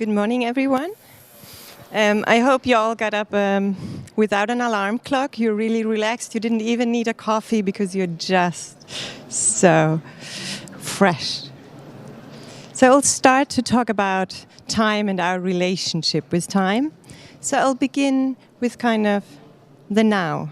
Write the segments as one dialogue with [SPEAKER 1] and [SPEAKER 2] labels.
[SPEAKER 1] Good morning, everyone. I hope you all got up without an alarm clock. You're really relaxed. You didn't even need a coffee because you're just so fresh. So I'll start to talk about time and our relationship with time. So I'll begin with kind of the now.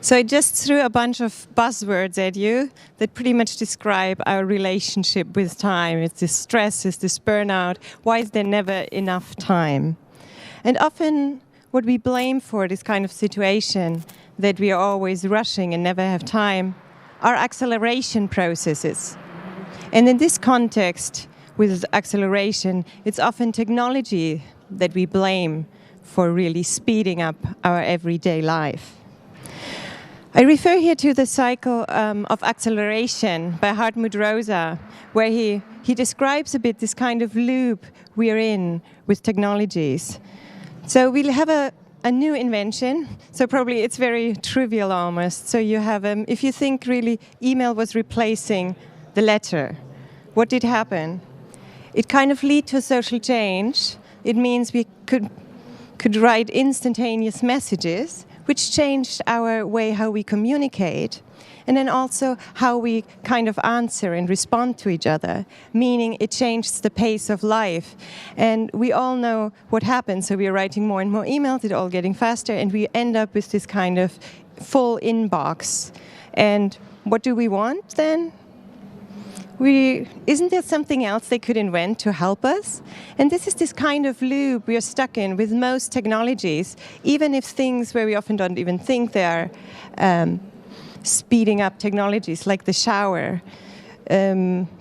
[SPEAKER 1] So I just threw a bunch of buzzwords at you that pretty much describe our relationship with time. It's this stress, it's this burnout. Why is there never enough time? And often what we blame for this kind of situation, that we are always rushing and never have time, are acceleration processes. And in this context, with acceleration, it's often technology that we blame for really speeding up our everyday life. I refer here to the cycle of acceleration by Hartmut Rosa, where he describes a bit this kind of loop we're in with technologies. So we'll have a new invention, so probably it's very trivial almost. So you have, if you think really email was replacing the letter, what did happen? It kind of led to social change. It means we could write instantaneous messages, which changed our way how we communicate, and then also how we kind of answer and respond to each other, meaning it changed the pace of life. And we all know what happens, so we're writing more and more emails, it's all getting faster, and we end up with this kind of full inbox. And what do we want then? Isn't there something else they could invent to help us? And this is this kind of loop we are stuck in with most technologies, even if things where we often don't even think they are speeding up technologies, like the shower.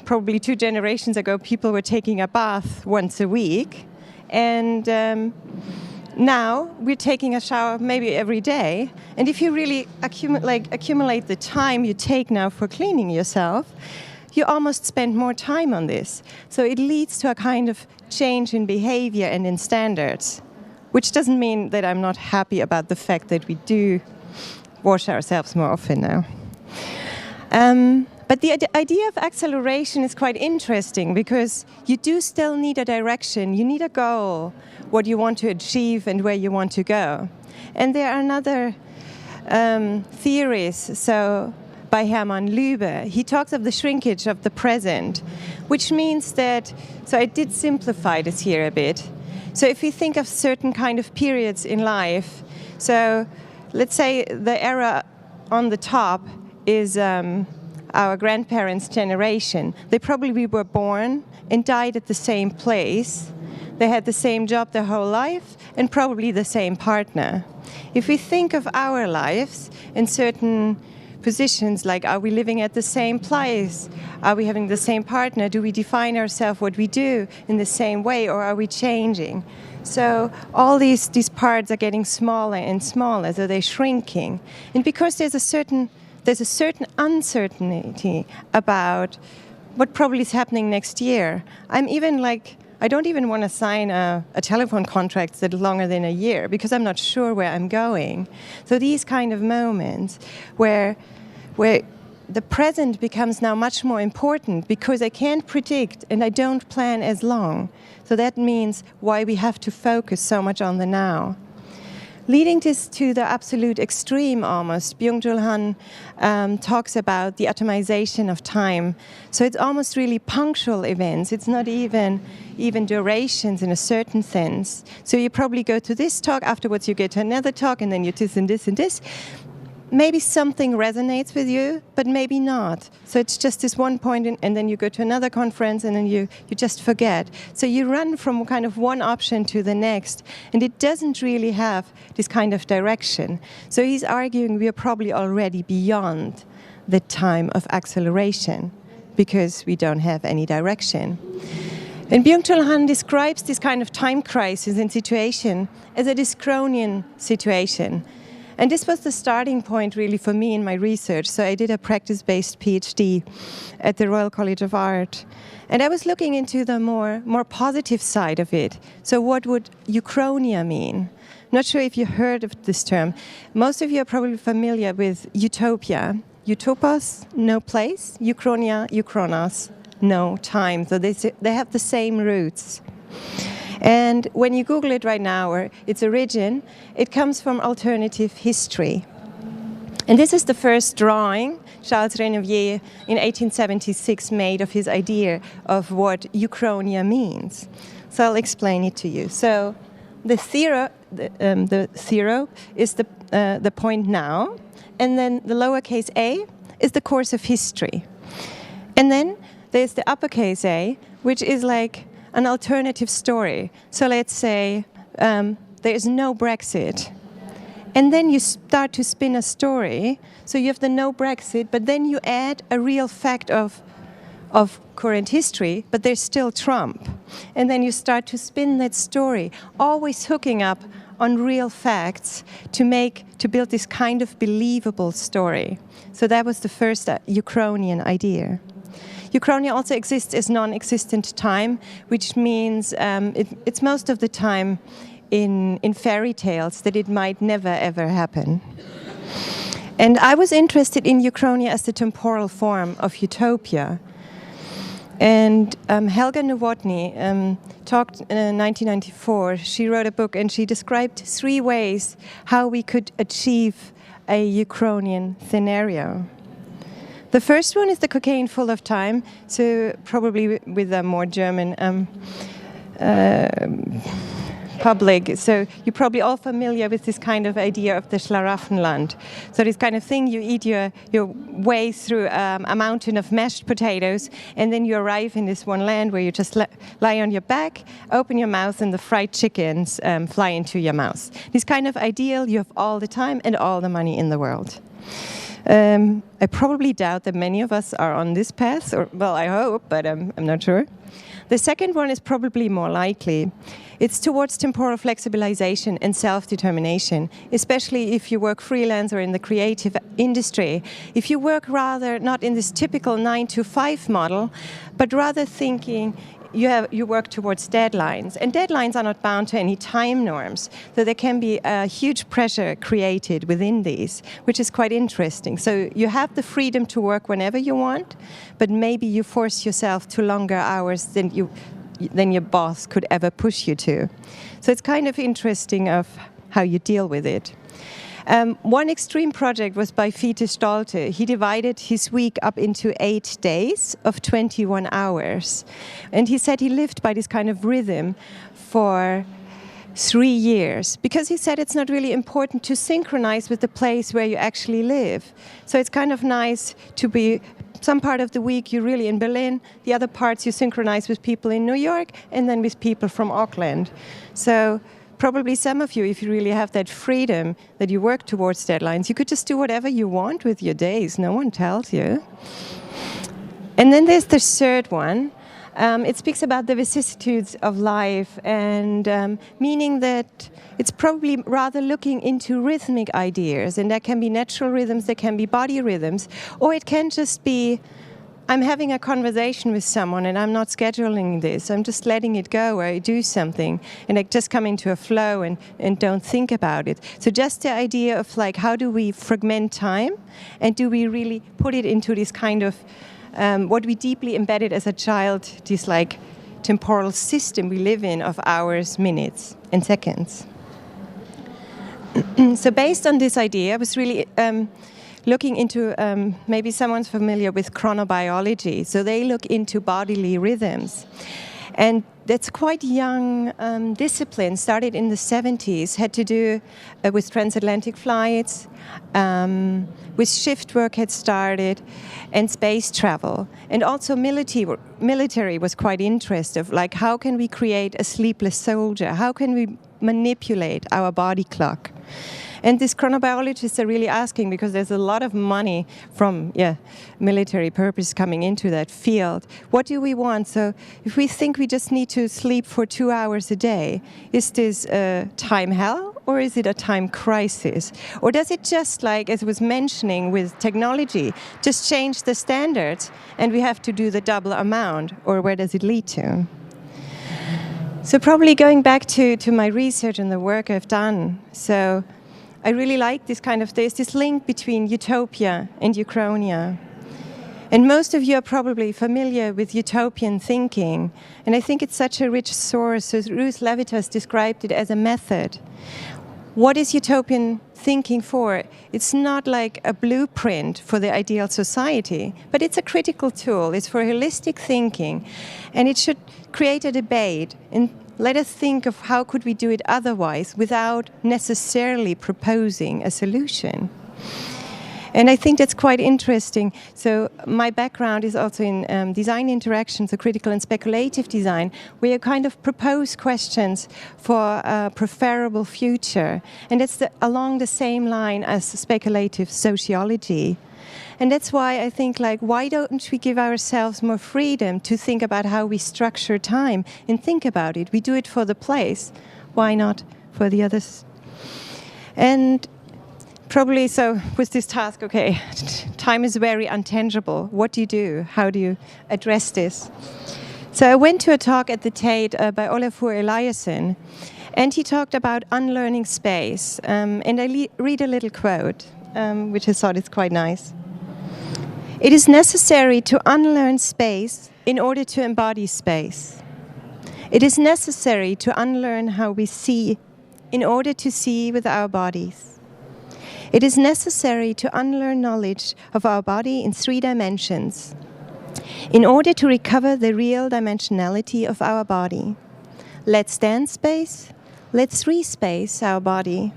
[SPEAKER 1] Probably 2 generations ago, people were taking a bath once a week, and now we're taking a shower maybe every day. And if you really accumulate the time you take now for cleaning yourself, you almost spend more time on this. So it leads to a kind of change in behavior and in standards, which doesn't mean that I'm not happy about the fact that we do wash ourselves more often now. But the idea of acceleration is quite interesting because you do still need a direction, you need a goal, what you want to achieve and where you want to go. And there are other theories, so by Hermann Lübe. He talks of the shrinkage of the present, which means that, so I did simplify this here a bit. So if we think of certain kind of periods in life, so let's say the era on the top is our grandparents' generation. They probably were born and died at the same place. They had the same job their whole life and probably the same partner. If we think of our lives in certain positions, like are we living at the same place? Are we having the same partner? Do we define ourselves, what we do, in the same way, or are we changing? So all these parts are getting smaller and smaller, so they're shrinking. And because there's a certain uncertainty about what probably is happening next year, I don't even want to sign a telephone contract that's longer than a year because I'm not sure where I'm going. So these kind of moments where the present becomes now much more important because I can't predict and I don't plan as long. So that means why we have to focus so much on the now. Leading this to the absolute extreme almost, Byung-Chul Han talks about the atomization of time. So it's almost really punctual events. It's not even durations in a certain sense. So you probably go to this talk, afterwards you get to another talk, and then you this and this and this. Maybe something resonates with you, but maybe not. So it's just this one point, and then you go to another conference, and then you just forget. So you run from kind of one option to the next, and it doesn't really have this kind of direction. So he's arguing we are probably already beyond the time of acceleration because we don't have any direction. And Byung-Chul Han describes this kind of time crisis and situation as a Uchronian situation. And this was the starting point really for me in my research. So I did a practice-based PhD at the Royal College of Art. And I was looking into the more positive side of it. So what would Uchronia mean? Not sure if you heard of this term. Most of you are probably familiar with Utopia. Utopos, no place. Uchronia, Uchronos, no time. So they have the same roots. And when you Google it right now, or its origin, it comes from alternative history. And this is the first drawing Charles Renouvier in 1876 made of his idea of what Uchronia means. So I'll explain it to you. So the zero is the point now, and then the lowercase a is the course of history. And then there's the uppercase a, which is like an alternative story. So let's say there is no Brexit. And then you start to spin a story. So you have the no Brexit, but then you add a real fact of current history, but there's still Trump. And then you start to spin that story, always hooking up on real facts to build this kind of believable story. So that was the first Uchronian idea. Uchronia also exists as non-existent time, which means it's most of the time in fairy tales that it might never ever happen. And I was interested in Uchronia as the temporal form of Utopia. And Helga Novotny talked in 1994. She wrote a book and she described 3 ways how we could achieve a Uchronian scenario. The first one is the cocaine full of time, so probably with a more German public. So you're probably all familiar with this kind of idea of the Schlaraffenland. So this kind of thing, you eat your way through a mountain of mashed potatoes, and then you arrive in this one land where you just lie on your back, open your mouth, and the fried chickens fly into your mouth. This kind of ideal you have all the time and all the money in the world. I probably doubt that many of us are on this path, or well, I hope, but I'm not sure. The second one is probably more likely. It's towards temporal flexibilization and self-determination, especially if you work freelance or in the creative industry. If you work rather not in this typical 9-to-5 model, but rather thinking you work towards deadlines. And deadlines are not bound to any time norms. So there can be a huge pressure created within these, which is quite interesting. So you have the freedom to work whenever you want, but maybe you force yourself to longer hours than your boss could ever push you to. So it's kind of interesting of how you deal with it. One extreme project was by Fiete Stolte. He divided his week up into 8 days of 21 hours. And he said he lived by this kind of rhythm for 3 years, because he said it's not really important to synchronize with the place where you actually live. So it's kind of nice to be some part of the week you're really in Berlin, the other parts you synchronize with people in New York, and then with people from Auckland. So probably some of you, if you really have that freedom that you work towards deadlines, you could just do whatever you want with your days. No one tells you. And then there's the third one. It speaks about the vicissitudes of life, and meaning that it's probably rather looking into rhythmic ideas, and that can be natural rhythms, there can be body rhythms, or it can just be I'm having a conversation with someone and I'm not scheduling this. I'm just letting it go, or I do something and I just come into a flow and don't think about it. So just the idea of like, how do we fragment time, and do we really put it into this kind of what we deeply embedded as a child, this like temporal system we live in of hours, minutes and seconds. So based on this idea, I was really looking into, maybe someone's familiar with chronobiology. So they look into bodily rhythms. And that's quite young discipline, started in the 70s, had to do with transatlantic flights, with shift work had started, and space travel. And also military was quite interested, like how can we create a sleepless soldier? How can we manipulate our body clock? And these chronobiologists are really asking, because there's a lot of money from military purpose coming into that field. What do we want? So if we think we just need to sleep for 2 hours a day, is this time hell or is it a time crisis? Or does it just, like as I was mentioning with technology, just change the standards and we have to do the double amount, or where does it lead to? So probably going back to my research and the work I've done. So I really like there's this link between Utopia and Uchronia. And most of you are probably familiar with utopian thinking. And I think it's such a rich source. So Ruth Levitas described it as a method. What is utopian thinking for? It's not like a blueprint for the ideal society, but it's a critical tool. It's for holistic thinking. And it should create a debate and let us think of how could we do it otherwise without necessarily proposing a solution. And I think that's quite interesting. So my background is also in design interactions, so critical and speculative design, where you kind of propose questions for a preferable future. And that's along the same line as speculative sociology. And that's why I think, like, why don't we give ourselves more freedom to think about how we structure time and think about it? We do it for the place. Why not for the others? And probably so with this task, okay, time is very untangible. What do you do? How do you address this? So I went to a talk at the Tate by Olafur Eliasson, and he talked about unlearning space. And I read a little quote, which I thought is quite nice. It is necessary to unlearn space in order to embody space. It is necessary to unlearn how we see in order to see with our bodies. It is necessary to unlearn knowledge of our body in 3 dimensions in order to recover the real dimensionality of our body. Let's dance space. Let's re-space our body.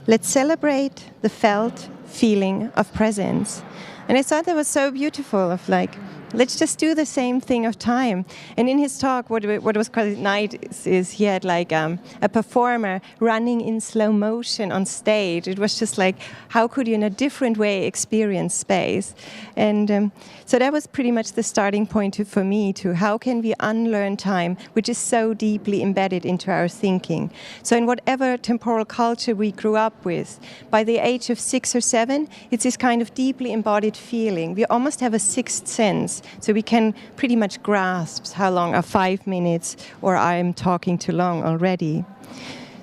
[SPEAKER 1] Let's celebrate the felt feeling of presence. And I thought that was so beautiful, of like, let's just do the same thing of time. And in his talk, what was quite nice is he had like a performer running in slow motion on stage. It was just like, how could you in a different way experience space? And so that was pretty much the starting point for me to how can we unlearn time, which is so deeply embedded into our thinking. So in whatever temporal culture we grew up with, by the age of 6 or 7, it's this kind of deeply embodied feeling. We almost have a sixth sense. So we can pretty much grasp how long are 5 minutes or I'm talking too long already.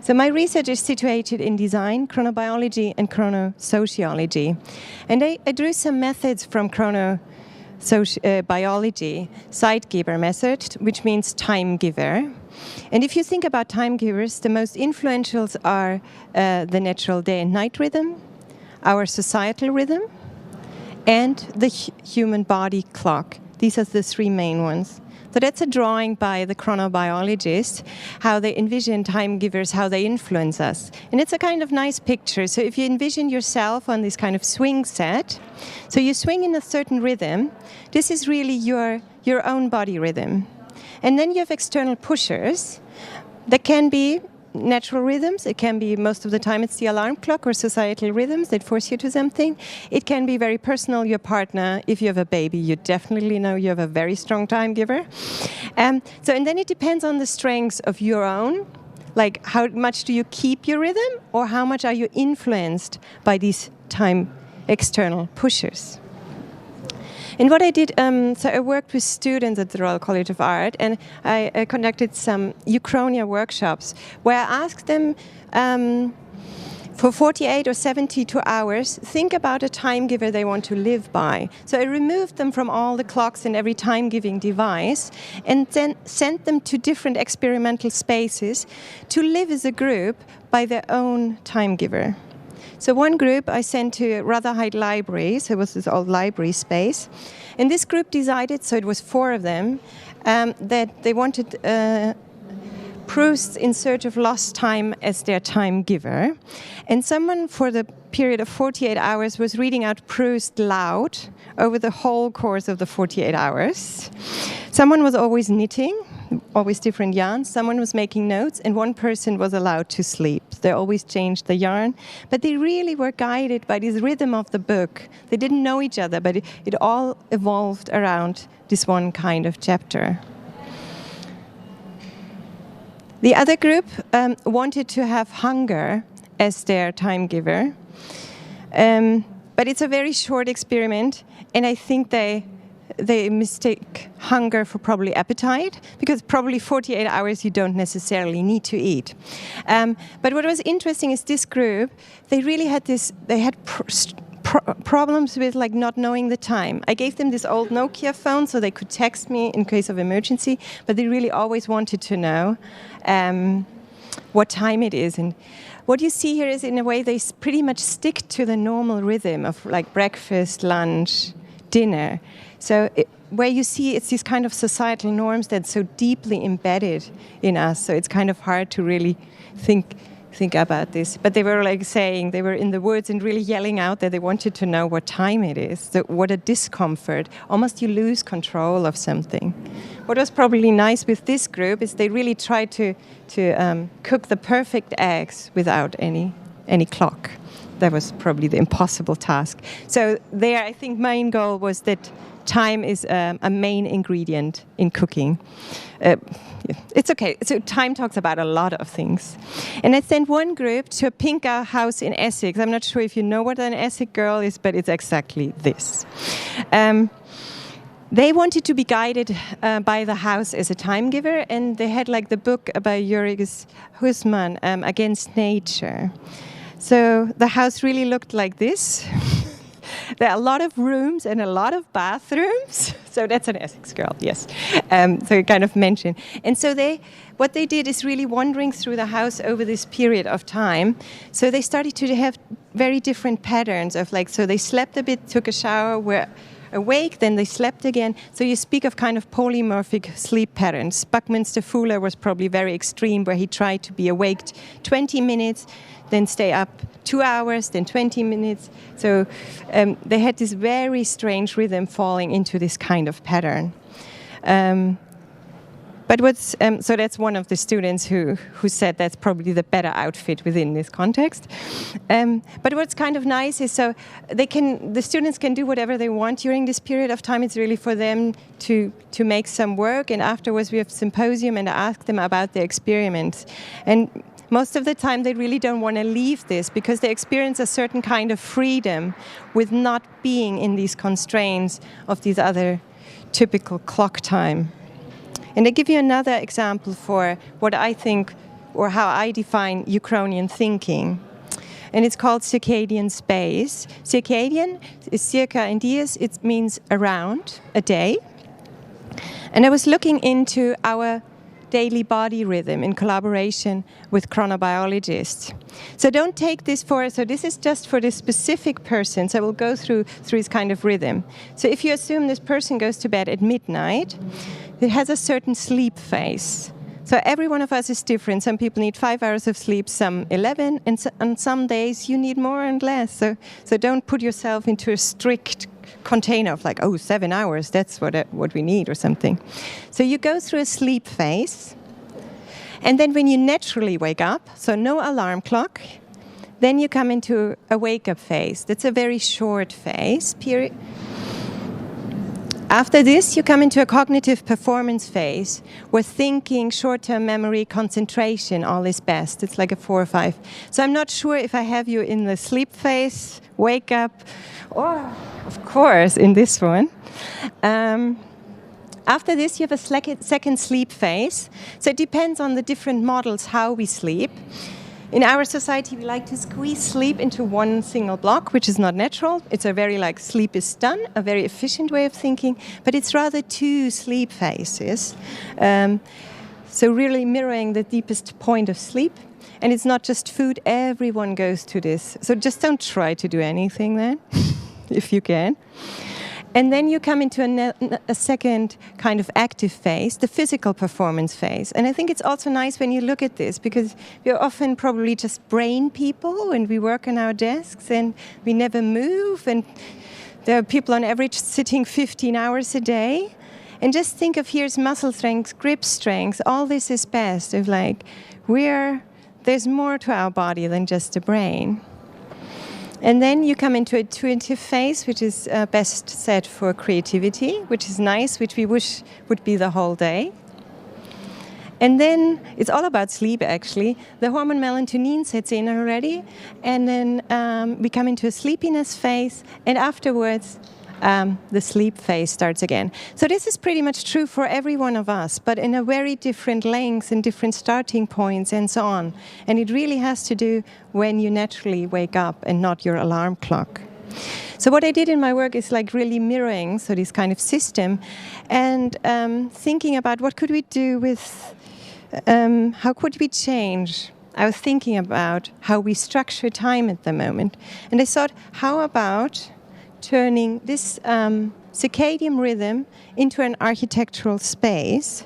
[SPEAKER 1] So my research is situated in design, chronobiology, and chronosociology. And I drew some methods from chronobiology, Zeitgeber method, which means time giver. And if you think about time givers, the most influential are the natural day and night rhythm, our societal rhythm, and the human body clock. These are the 3 main ones. So that's a drawing by the chronobiologists, how they envision time givers, how they influence us. And it's a kind of nice picture. So if you envision yourself on this kind of swing set, so you swing in a certain rhythm, this is really your own body rhythm. And then you have external pushers that can be natural rhythms. It can be, most of the time, it's the alarm clock or societal rhythms that force you to something. It can be very personal, your partner. If you have a baby, you definitely know you have a very strong time giver. And then it depends on the strengths of your own. Like, how much do you keep your rhythm, or how much are you influenced by these time external pushers? And what I did, so I worked with students at the Royal College of Art, and I conducted some Uchronia workshops where I asked them for 48 or 72 hours, think about a time giver they want to live by. So I removed them from all the clocks in every time-giving device and then sent them to different experimental spaces to live as a group by their own time giver. So one group I sent to Rotherhithe Library, so it was this old library space. And this group decided, so it was 4 of them, that they wanted Proust's In Search of Lost Time as their time giver. And someone for the period of 48 hours was reading out Proust loud over the whole course of the 48 hours. Someone was always knitting, always different yarns. Someone was making notes, and one person was allowed to sleep. They always changed the yarn, but they really were guided by this rhythm of the book. They didn't know each other, but it all evolved around this one kind of chapter. The other group wanted to have hunger as their time giver. But it's a very short experiment, and I think they mistake hunger for probably appetite, because probably 48 hours you don't necessarily need to eat. But what was interesting is this group, they really had problems with like not knowing the time. I gave them this old Nokia phone so they could text me in case of emergency, but they really always wanted to know what time it is. And what you see here is, in a way, they pretty much stick to the normal rhythm of like breakfast, lunch, dinner. So where you see it's these kind of societal norms that's so deeply embedded in us, so it's kind of hard to really think about this. But they were like saying, they were in the woods and really yelling out that they wanted to know what time it is. So what a discomfort. Almost you lose control of something. What was probably nice with this group is they really tried to cook the perfect eggs without any clock. That was probably the impossible task. So there, I think main goal was that time is a main ingredient in cooking. It's okay. So time talks about a lot of things. And I sent one group to a pink house in Essex. I'm not sure if you know what an Essex girl is, but it's exactly this. They wanted to be guided by the house as a time giver, and they had like the book by Jürgen Hussmann, Against Nature. So the house really looked like this. There are a lot of rooms and a lot of bathrooms. So that's an Essex girl, yes. So you kind of mentioned. And so what they did is really wandering through the house over this period of time. So they started to have very different patterns of like, so they slept a bit, took a shower, were awake, then they slept again. So you speak of kind of polymorphic sleep patterns. Buckminster Fuller was probably very extreme, where he tried to be awake 20 minutes, then stay up 2 hours, then 20 minutes. So they had this very strange rhythm falling into this kind of pattern. So that's one of the students who said that's probably the better outfit within this context. But what's kind of nice is, so the students can do whatever they want during this period of time. It's really for them to make some work, and afterwards we have symposium and ask them about their experiments. And most of the time they really don't want to leave this, because they experience a certain kind of freedom with not being in these constraints of these other typical clock time. And I give you another example for what I think, or how I define Uchronian thinking. And it's called Circadian Space. Circadian is circa in dies, it means around, a day. And I was looking into our daily body rhythm in collaboration with chronobiologists. So don't take this so this is just for this specific person, so we'll go through his kind of rhythm. So if you assume this person goes to bed at midnight, it has a certain sleep phase. So every one of us is different. Some people need 5 hours of sleep, some 11, and on some days you need more and less. So don't put yourself into a strict container of like, 7 hours, that's what we need or something. So you go through a sleep phase, and then when you naturally wake up, so no alarm clock, then you come into a wake-up phase. That's a very short phase period. After this, you come into a cognitive performance phase where thinking, short-term memory, concentration, all is best. It's like a 4 or 5. So I'm not sure if I have you in the sleep phase, wake up, or, of course, in this one. After this, you have a second sleep phase. So it depends on the different models how we sleep. In our society, we like to squeeze sleep into one single block, which is not natural. It's a very sleep is done, a very efficient way of thinking, but it's rather 2 sleep phases. So really mirroring the deepest point of sleep. And it's not just food, everyone goes to this. So just don't try to do anything then, if you can. And then you come into a second kind of active phase, the physical performance phase. And I think it's also nice when you look at this, because we're often probably just brain people and we work on our desks and we never move. And there are people on average sitting 15 hours a day. And just think of here's muscle strength, grip strength, all this is best. Of there's more to our body than just the brain. And then you come into a intuitive phase, which is best set for creativity, which is nice, which we wish would be the whole day. And then it's all about sleep, actually. The hormone melatonin sets in already, and then we come into a sleepiness phase, and afterwards the sleep phase starts again. So this is pretty much true for every one of us, but in a very different lengths and different starting points and so on. And it really has to do when you naturally wake up and not your alarm clock. So what I did in my work is like really mirroring, so this kind of system, and thinking about what could we do with, how could we change? I was thinking about how we structure time at the moment. And I thought, how about turning this circadian rhythm into an architectural space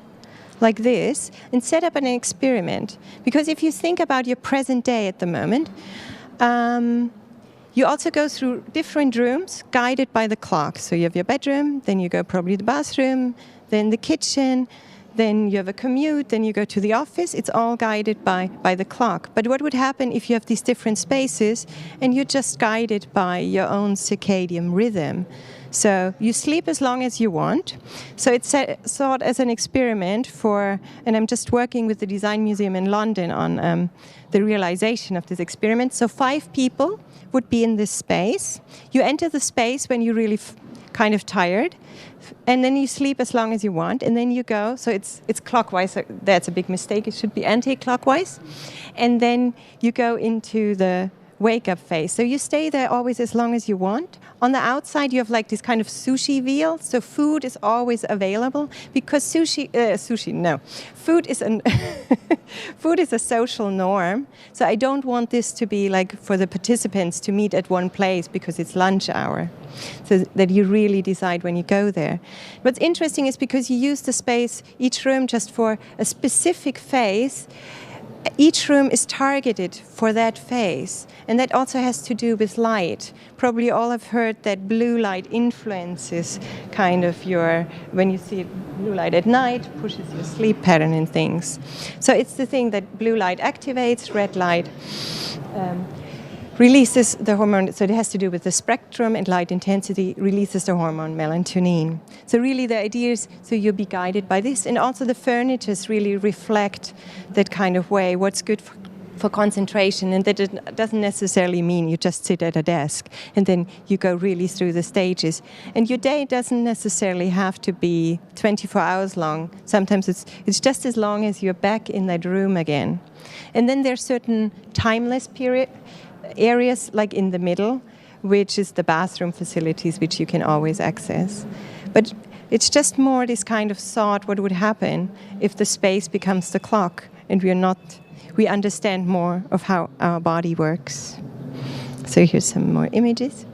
[SPEAKER 1] like this and set up an experiment? Because if you think about your present day at the moment, you also go through different rooms guided by the clock. So you have your bedroom, then you go probably to the bathroom, then the kitchen, then you have a commute, then you go to the office. It's all guided by the clock. But what would happen if you have these different spaces and you're just guided by your own circadian rhythm? So you sleep as long as you want. So it's thought as an experiment for, and I'm just working with the Design Museum in London on the realization of this experiment. So 5 people would be in this space. You enter the space when you're really kind of tired, and then you sleep as long as you want, and then you go, so it's clockwise, so that's a big mistake, it should be anti-clockwise, and then you go into the wake-up phase. So you stay there always as long as you want. On the outside, you have like this kind of sushi wheel, so food is always available, because food is food is a social norm. So I don't want this to be like for the participants to meet at one place because it's lunch hour, so that you really decide when you go there. What's interesting is because you use the space, each room just for a specific phase, each room is targeted for that phase, and that also has to do with light. Probably all have heard that blue light influences kind of your, when you see blue light at night, pushes your sleep pattern and things. So it's the thing that blue light activates, red light releases the hormone, so it has to do with the spectrum, and light intensity releases the hormone melatonin. So really the idea is, so you'll be guided by this, and also the furnitures really reflect that kind of way, what's good for concentration, and that it doesn't necessarily mean you just sit at a desk and then you go really through the stages. And your day doesn't necessarily have to be 24 hours long. Sometimes it's just as long as you're back in that room again. And then there's certain timeless areas like in the middle, which is the bathroom facilities, which you can always access. But it's just more this kind of thought, what would happen if the space becomes the clock and we understand more of how our body works. So here's some more images.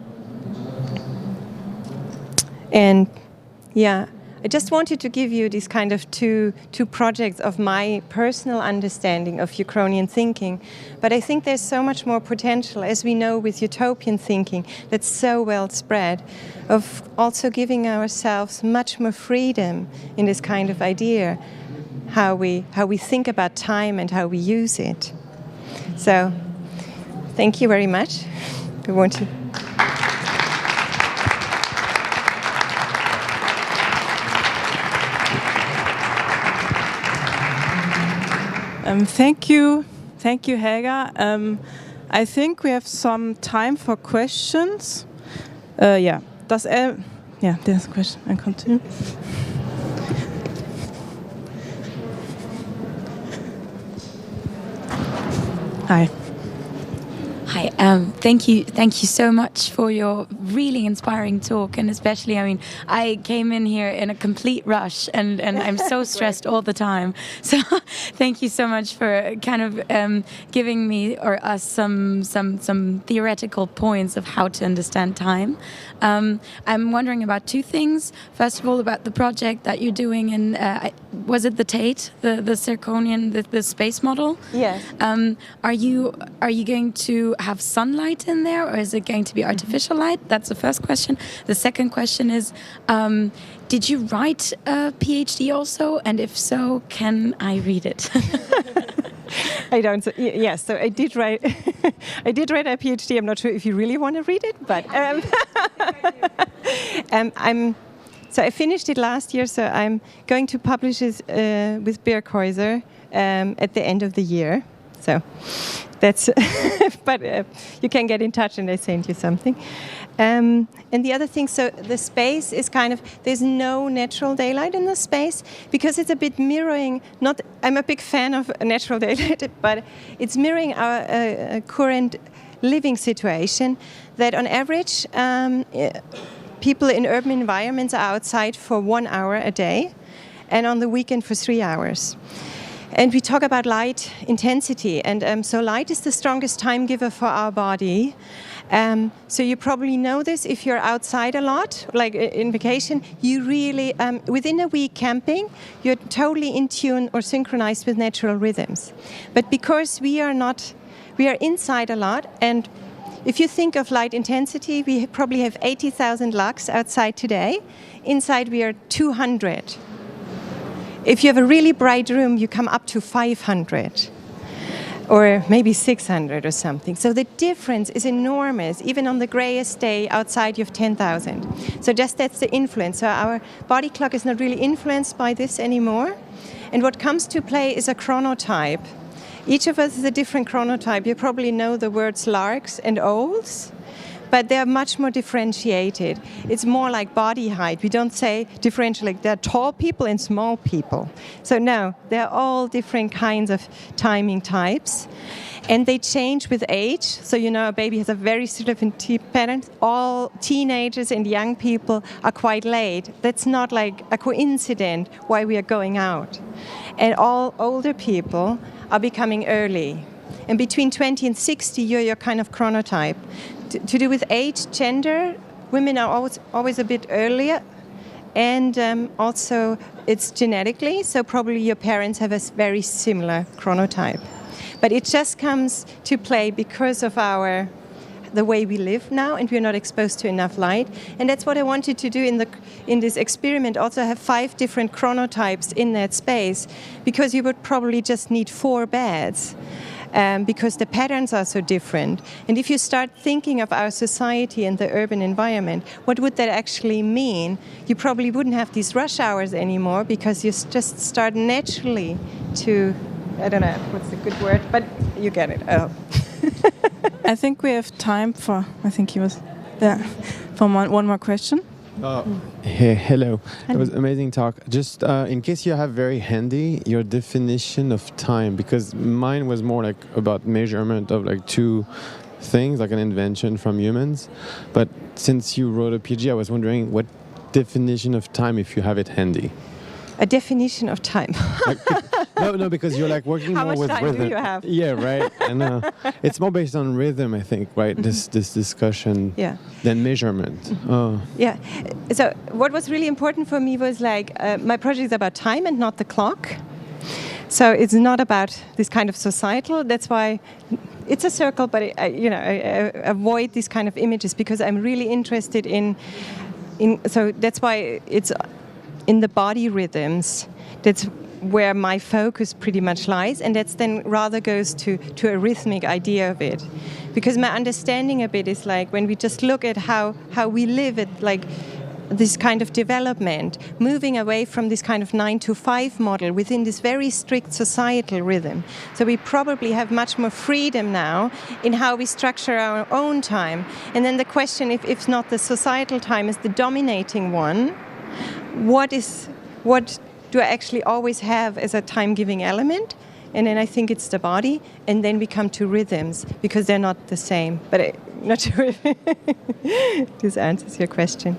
[SPEAKER 1] And yeah, I just wanted to give you these kind of two projects of my personal understanding of Uchronian thinking. But I think there's so much more potential, as we know with utopian thinking, that's so well spread, of also giving ourselves much more freedom in this kind of idea, how we think about time and how we use it. So, thank you very much. We want to.
[SPEAKER 2] Thank you, Helga. I think we have some time for questions. There's a question. I continue. Hi.
[SPEAKER 3] Hi, thank you so much for your really inspiring talk, and especially, I mean, I came in here in a complete rush, and I'm so stressed all the time. So, thank you so much for kind of giving me or us some theoretical points of how to understand time. I'm wondering about 2 things. First of all, about the project that you're doing, and was it the Tate, the Circadian, the space model?
[SPEAKER 1] Yes.
[SPEAKER 3] Are you going to have sunlight in there, or is it going to be artificial light? That's the first question. The second question is, did you write a PhD also? And if so, can I read it?
[SPEAKER 1] I don't. Yes, so I did write. I did write a PhD. I'm not sure if you really want to read it, but So I finished it last year, so I'm going to publish it with Birkhäuser at the end of the year. So that's, but you can get in touch and I send you something. And the other thing, so the space is kind of, there's no natural daylight in the space because it's a bit mirroring, I'm a big fan of natural daylight, but it's mirroring our current living situation that on average, people in urban environments are outside for 1 hour a day and on the weekend for 3 hours. And we talk about light intensity, and so light is the strongest time giver for our body. So you probably know this if you're outside a lot, like in vacation, you really, within a week camping, you're totally in tune or synchronized with natural rhythms. But because we are inside a lot, and if you think of light intensity, we probably have 80,000 lux outside today. Inside we are 200. If you have a really bright room, you come up to 500 or maybe 600 or something. So the difference is enormous. Even on the grayest day outside, you have 10,000. So just that's the influence. So our body clock is not really influenced by this anymore. And what comes to play is a chronotype. Each of us is a different chronotype. You probably know the words larks and owls, but they're much more differentiated. It's more like body height. We don't say differential, like there are tall people and small people. So no, they're all different kinds of timing types. And they change with age. So, you know, a baby has a very different pattern. All teenagers and young people are quite late. That's not like a coincidence why we are going out. And all older people are becoming early. And between 20 and 60, you're your kind of chronotype. To do with age, gender, women are always a bit earlier. And also it's genetically, so probably your parents have a very similar chronotype. But it just comes to play because of the way we live now, and we're not exposed to enough light. And that's what I wanted to do in this experiment, also have 5 different chronotypes in that space, because you would probably just need 4 beds. Because the patterns are so different. And if you start thinking of our society and the urban environment, what would that actually mean? You probably wouldn't have these rush hours anymore because you just start naturally to, I don't know what's the good word, but you get it. Oh.
[SPEAKER 2] I think we have time for, I think he was there, for one more question.
[SPEAKER 4] Hey, hello. It was an amazing talk. Just in case you have very handy your definition of time, because mine was more like about measurement of like 2 things, like an invention from humans. But since you wrote a PG, I was wondering what definition of time, if you have it handy.
[SPEAKER 1] A definition of time.
[SPEAKER 4] No, because you're like working more with rhythm.
[SPEAKER 1] How much time do you have?
[SPEAKER 4] Yeah, right. And it's more based on rhythm, I think, right? Mm-hmm. This discussion than measurement. Mm-hmm. Oh.
[SPEAKER 1] Yeah. So what was really important for me was like my project is about time and not the clock. So it's not about this kind of societal. That's why it's a circle, but I avoid these kind of images because I'm really interested in. So that's why it's in the body rhythms. That's where my focus pretty much lies, and that's then rather goes to a rhythmic idea of it. Because my understanding of it is like when we just look at how we live at like this kind of development, moving away from this kind of 9-to-5 model within this very strict societal rhythm. So we probably have much more freedom now in how we structure our own time. And then the question, if not the societal time is the dominating one, what do I actually always have as a time-giving element? And then I think it's the body, and then we come to rhythms, because they're not the same. But I'm not sure if this answers your question.